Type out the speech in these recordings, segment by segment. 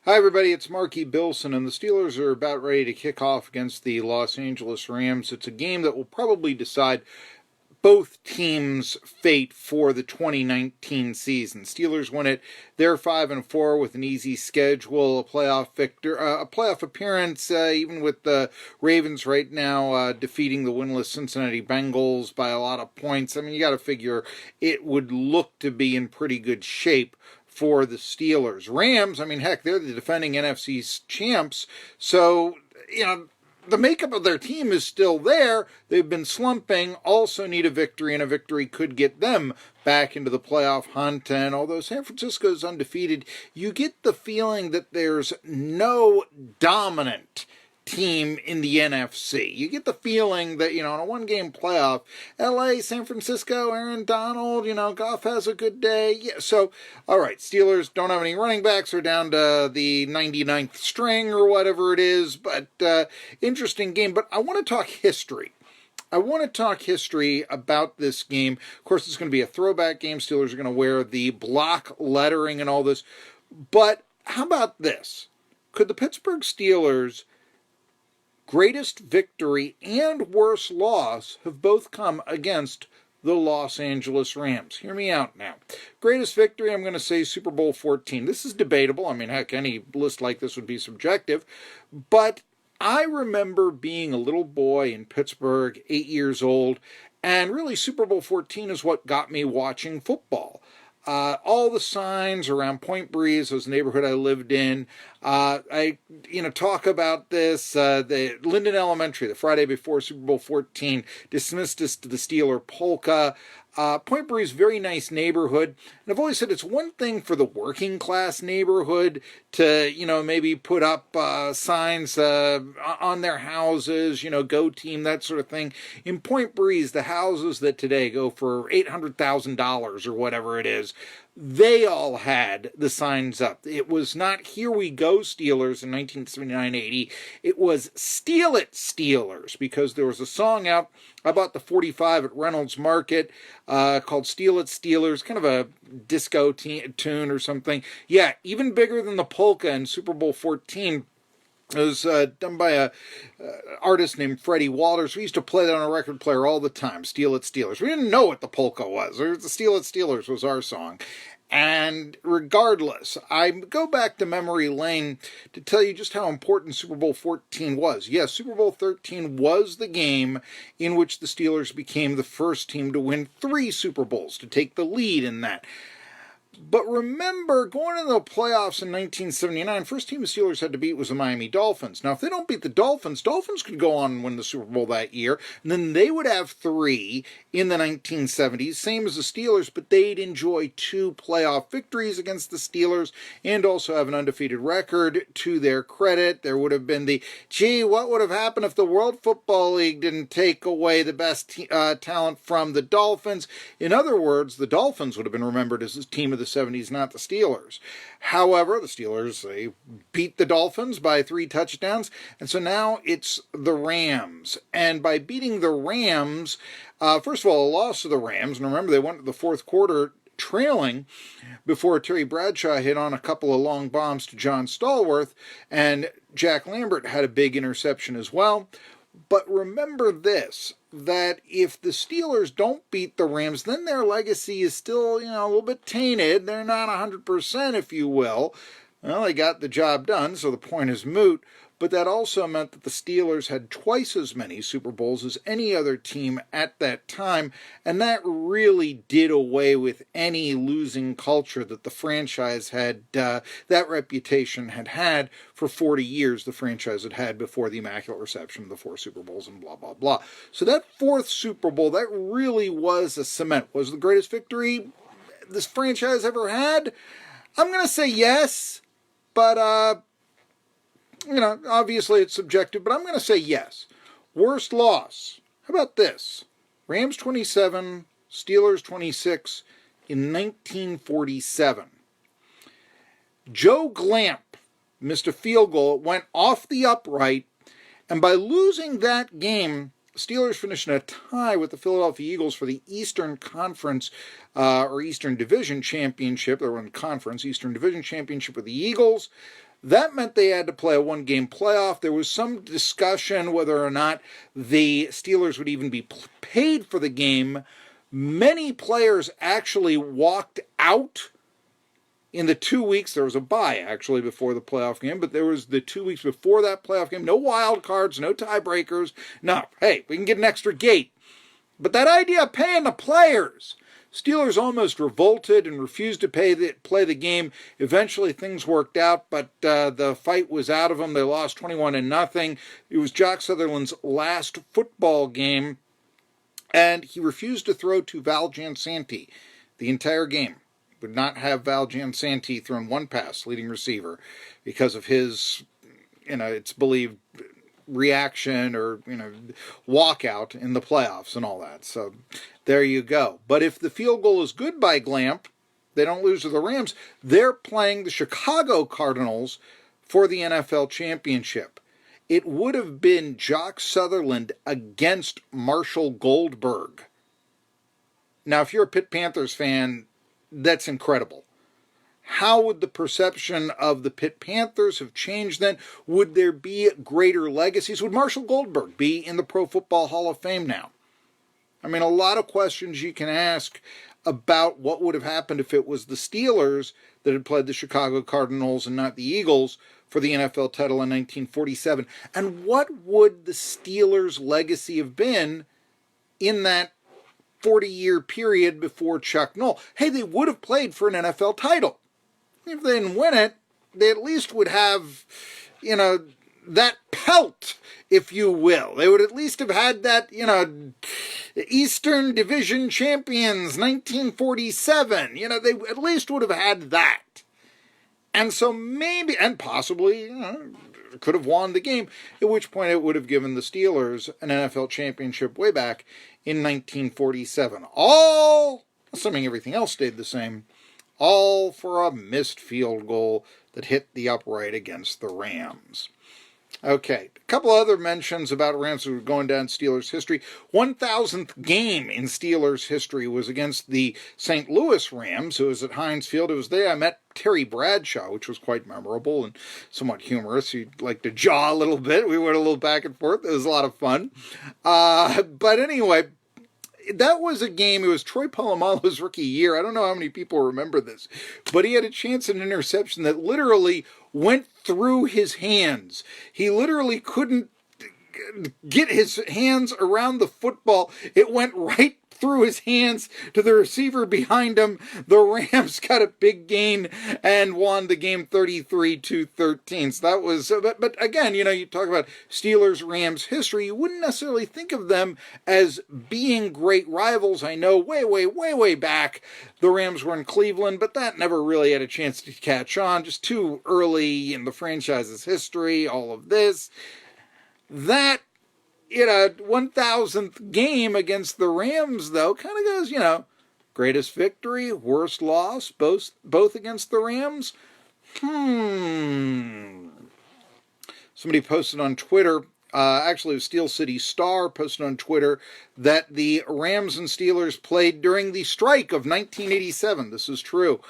Hi, everybody. It's Marky Bilson, and the Steelers are about ready to kick off against the Los Angeles Rams. It's a game that will probably decide both teams' fate for the 2019 season. Steelers win it. They're 5-4 with an easy schedule, a playoff appearance, even with the Ravens right now defeating the winless Cincinnati Bengals by a lot of points. I mean, you got to figure it would look to be in pretty good shape for the Steelers. Rams, I mean, heck, they're the defending NFC champs, so, the makeup of their team is still there. They've been slumping, also need a victory, and a victory could get them back into the playoff hunt. And although San Francisco is undefeated, you get the feeling that there's no dominant team in the NFC. You get the feeling that, in a one-game playoff, LA, San Francisco, Aaron Donald, Goff has a good day. Yeah, so, all right, Steelers don't have any running backs. They're down to the 99th string or whatever it is, but interesting game. But I want to talk history. I want to talk history about this game. Of course, it's going to be a throwback game. Steelers are going to wear the block lettering and all this. But how about this? Could the Pittsburgh Steelers' greatest victory and worst loss have both come against the Los Angeles Rams? Hear me out now. Greatest victory, I'm going to say Super Bowl 14. This is debatable. I mean, heck, any list like this would be subjective. But I remember being a little boy in Pittsburgh, 8 years old, and really Super Bowl 14 is what got me watching football. All the signs around Point Breeze, was the neighborhood I lived in. I talk about this. The Linden Elementary, the Friday before Super Bowl 14, dismissed us to the Steeler polka. Point Breeze, very nice neighborhood. And I've always said it's one thing for the working class neighborhood to, maybe put up signs on their houses, go team, that sort of thing. In Point Breeze, the houses that today go for $800,000 or whatever it is, they all had the signs up. It was not "Here We Go Steelers" in 1979-80. It was "Steal It Steelers," because there was a song out. I bought the 45 at Reynolds Market called "Steal It Steelers," kind of a disco tune or something. Yeah, even bigger than the polka in Super Bowl 14. It was done by an artist named Freddie Walters. We used to play that on a record player all the time, "Steal It Steelers." We didn't know what the polka was. The "Steal It Steelers" was our song. And regardless, I go back to memory lane to tell you just how important Super Bowl 14 was. Yes, Super Bowl 13 was the game in which the Steelers became the first team to win 3 Super Bowls, to take the lead in that. But remember, going into the playoffs in 1979, first team the Steelers had to beat was the Miami Dolphins. Now, if they don't beat the Dolphins could go on and win the Super Bowl that year, and then they would have 3 in the 1970s, same as the Steelers, but they'd enjoy 2 playoff victories against the Steelers and also have an undefeated record to their credit. There would have been what would have happened if the World Football League didn't take away the best talent from the Dolphins? In other words, the Dolphins would have been remembered as the team of the 70s, not the Steelers. However, the Steelers, they beat the Dolphins by 3 touchdowns, and so now it's the Rams. And by beating the Rams, first of all, a loss to the Rams, and remember they went to the fourth quarter trailing before Terry Bradshaw hit on a couple of long bombs to John Stallworth, and Jack Lambert had a big interception as well. But remember this, that if the Steelers don't beat the Rams, then their legacy is still, a little bit tainted. They're not 100%, if you will. Well, they got the job done, so the point is moot. But that also meant that the Steelers had twice as many Super Bowls as any other team at that time, and that really did away with any losing culture that the franchise had, that reputation had for 40 years, the franchise had had before the Immaculate Reception of the 4 Super Bowls and blah, blah, blah. So that 4th Super Bowl, that really was a cement. Was the greatest victory this franchise ever had? I'm going to say yes, but, obviously it's subjective, but I'm going to say yes. Worst loss. How about this? Rams 27, Steelers 26 in 1947. Joe Glamp missed a field goal. It went off the upright, and by losing that game, Steelers finished in a tie with the Philadelphia Eagles for the Eastern Conference or Eastern Division Championship. They were in conference, Eastern Division Championship with the Eagles. That meant they had to play a one-game playoff. There was some discussion whether or not the Steelers would even be paid for the game. Many players actually walked out in the 2 weeks. There was a bye, actually, before the playoff game, but there was the 2 weeks before that playoff game. No wild cards, no tiebreakers. No, hey, we can get an extra gate. But that idea of paying the players, Steelers almost revolted and refused to play the game. Eventually, things worked out, but the fight was out of them. They lost 21-0. It was Jock Sutherland's last football game, and he refused to throw to Val Jansanti the entire game. Would not have Val Jansanti thrown one pass, leading receiver, because of his, it's believed, reaction or, walkout in the playoffs and all that. So there you go. But if the field goal is good by Glamp, they don't lose to the Rams. They're playing the Chicago Cardinals for the NFL championship. It would have been Jock Sutherland against Marshall Goldberg. Now, if you're a Pitt Panthers fan, that's incredible. How would the perception of the Pitt Panthers have changed then? Would there be greater legacies? Would Marshall Goldberg be in the Pro Football Hall of Fame now? I mean, a lot of questions you can ask about what would have happened if it was the Steelers that had played the Chicago Cardinals and not the Eagles for the NFL title in 1947. And what would the Steelers' legacy have been in that 40-year period before Chuck Noll? Hey, they would have played for an NFL title. If they didn't win it, they at least would have, that pelt, if you will. They would at least have had that, Eastern Division Champions 1947. They at least would have had that. And so maybe, and possibly, could have won the game, at which point it would have given the Steelers an NFL championship way back in 1947. All, assuming everything else stayed the same, all for a missed field goal that hit the upright against the Rams. Okay, a couple other mentions about Rams who were going down Steelers history. 1,000th game in Steelers history was against the St. Louis Rams, who was at Heinz Field. It was there I met Terry Bradshaw, which was quite memorable and somewhat humorous. He liked to jaw a little bit. We went a little back and forth. It was a lot of fun. But anyway, that was a game. It was Troy Polamalu's rookie year. I don't know how many people remember this, but he had a chance at an interception that literally went through his hands. He literally couldn't get his hands around the football. It went right through his hands to the receiver behind him. The Rams got a big gain and won the game 33-13. So that was, but again, you talk about Steelers-Rams history, you wouldn't necessarily think of them as being great rivals. I know way back, the Rams were in Cleveland, but that never really had a chance to catch on. Just too early in the franchise's history, all of this. That, 1,000th game against the Rams, though, kind of goes, greatest victory, worst loss, both against the Rams. Somebody posted on Twitter, actually it was Steel City Star posted on Twitter, that the Rams and Steelers played during the strike of 1987. This is true.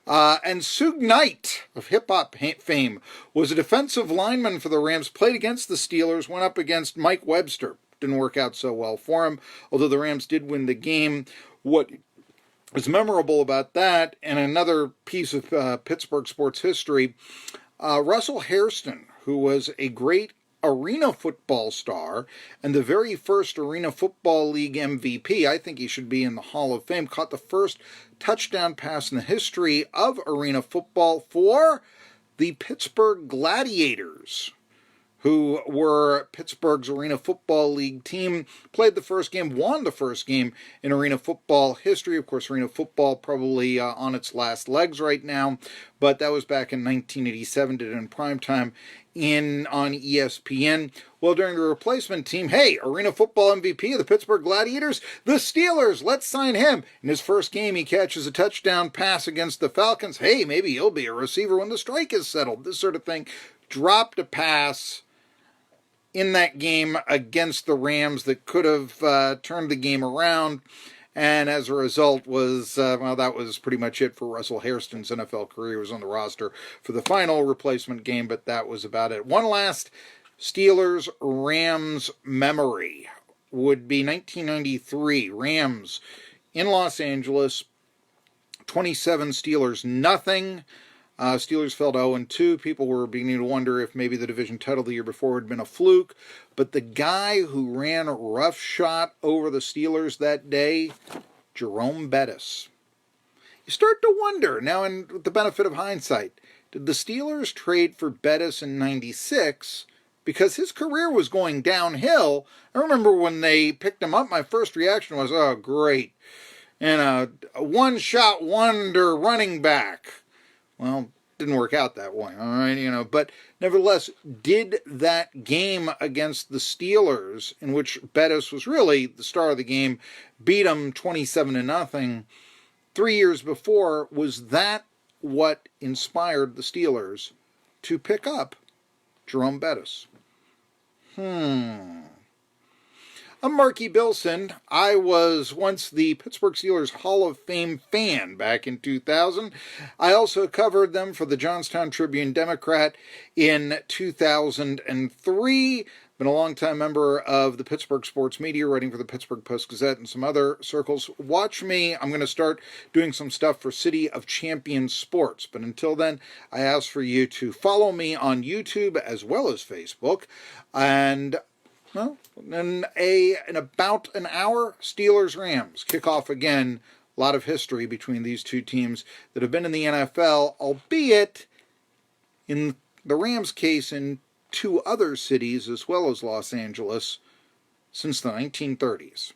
And Suge Knight of hip-hop fame was a defensive lineman for the Rams, played against the Steelers, went up against Mike Webster. Didn't work out so well for him, although the Rams did win the game. What was memorable about that, and another piece of Pittsburgh sports history, Russell Hairston, who was a great Arena football star and the very first Arena Football League MVP, I think he should be in the Hall of Fame, caught the first touchdown pass in the history of Arena football for the Pittsburgh Gladiators, who were Pittsburgh's Arena Football League team, played the first game, won the first game in Arena Football history. Of course, Arena Football probably on its last legs right now, but that was back in 1987, did it in primetime on ESPN. Well, during the replacement team, hey, Arena Football MVP of the Pittsburgh Gladiators, the Steelers, let's sign him. In his first game, he catches a touchdown pass against the Falcons. Hey, maybe he'll be a receiver when the strike is settled, this sort of thing. Dropped a pass in that game against the Rams that could have turned the game around. And as a result was, well, that was pretty much it for Russell Hairston's NFL career. He was on the roster for the final replacement game, but that was about it. One last Steelers-Rams memory would be 1993. Rams in Los Angeles, 27 Steelers, nothing. Steelers fell to 0-2. People were beginning to wonder if maybe the division title the year before had been a fluke. But the guy who ran roughshod over the Steelers that day, Jerome Bettis. You start to wonder, now with the benefit of hindsight, did the Steelers trade for Bettis in 96 because his career was going downhill? I remember when they picked him up, my first reaction was, oh, great. And a one-shot wonder running back. Well, didn't work out that way, all right, but nevertheless, did that game against the Steelers, in which Bettis was really the star of the game, beat them 27-0 3 years before, was that what inspired the Steelers to pick up Jerome Bettis? I'm Marky Bilson. I was once the Pittsburgh Steelers Hall of Fame fan back in 2000. I also covered them for the Johnstown Tribune-Democrat in 2003. Been a longtime member of the Pittsburgh sports media, writing for the Pittsburgh Post-Gazette and some other circles. Watch me. I'm going to start doing some stuff for City of Champions Sports. But until then, I ask for you to follow me on YouTube as well as Facebook. And well, in about an hour, Steelers-Rams kick off again. A lot of history between these two teams that have been in the NFL, albeit in the Rams' case in two other cities as well as Los Angeles since the 1930s.